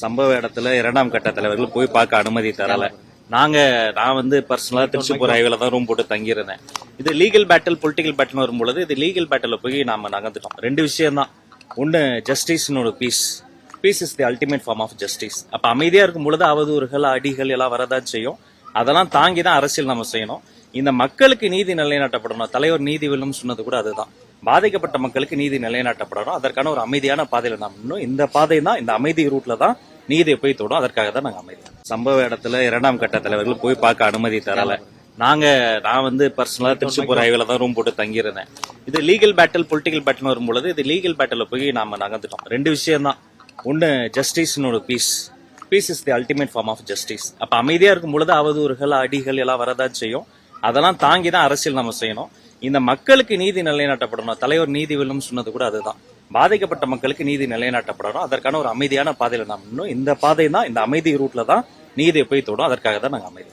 சம்பவ இடத்துல 2ஆம் கட்ட தலைவர்கள் போய் பார்க்க அனுமதி தரல. நான் வந்து பர்சனலா திருச்சிபுரம் ஹைவேல தான் ரூம் போட்டு தங்கியிருந்தேன். இது லீகல் பேட்டில் பொலிட்டிக்கல் பேட்டில் வரும்பொழுது இது லீகல் பேட்டில் போய் நாம நகர்ந்துட்டோம். ரெண்டு விஷயம் தான். ஒன்னு ஜஸ்டிஸ், இன்னொரு peace. Peace is the ultimate form of justice. அப்ப அமைதியா இருக்கும் பொழுது அவதூறுகள், அடிகள் எல்லாம் வரதான் செய்யும். அதெல்லாம் தாங்கி தான் அரசியல் நம்ம செய்யணும். இந்த மக்களுக்கு நீதி நிலைநாட்டப்படணும். தலைவர் நீதி வெல்லும் சொன்னது கூட அதுதான். பாதிக்கப்பட்ட மக்களுக்கு நீதி நிலைநாட்டப்படணும். அதற்கான ஒரு அமைதியான பாதையில நாம் இன்னும் இந்த பாதை தான், இந்த அமைதி ரூட்ல தான் நீதியை போய் தொடும். அதற்காக தான் நாங்க அமைதி. சம்பவ இடத்துல 2ஆம் கட்ட தலைவர்கள் போய் பார்க்க அனுமதி தரல. நான் வந்து பர்சனலா திருச்சிபுரம் ஹைவேல தான் ரூம் போட்டு தங்கியிருந்தேன். இது லீகல் பேட்டில் பொலிட்டிக்கல் பேட்டில் வரும்பொழுது இது லீகல் பேட்டில் போய் நாம நகர்ந்துட்டோம். ரெண்டு விஷயம் தான். ஒன்னு ஜஸ்டிஸ், இன்னொரு peace. Peace is the ultimate form of justice. அப்ப அமைதியா இருக்கும் பொழுது அவதூறுகள், அடிகள் எல்லாம் வரதான் செய்யும். அதெல்லாம் தாங்கி தான் அரசியல் நம்ம செய்யணும். இந்த மக்களுக்கு நீதி நிலைநாட்டப்படணும். தலைவர் நீதி வெல்லும் சொன்னது கூட அதுதான். பாதிக்கப்பட்ட மக்களுக்கு நீதி நிலைநாட்டப்படணும். அதற்கான ஒரு அமைதியான பாதையில நாம் இன்னும் இந்த பாதை தான், இந்த அமைதி ரூட்ல தான் நீதியை போய் தொடும். அதற்காக தான் நாங்க அமைதி.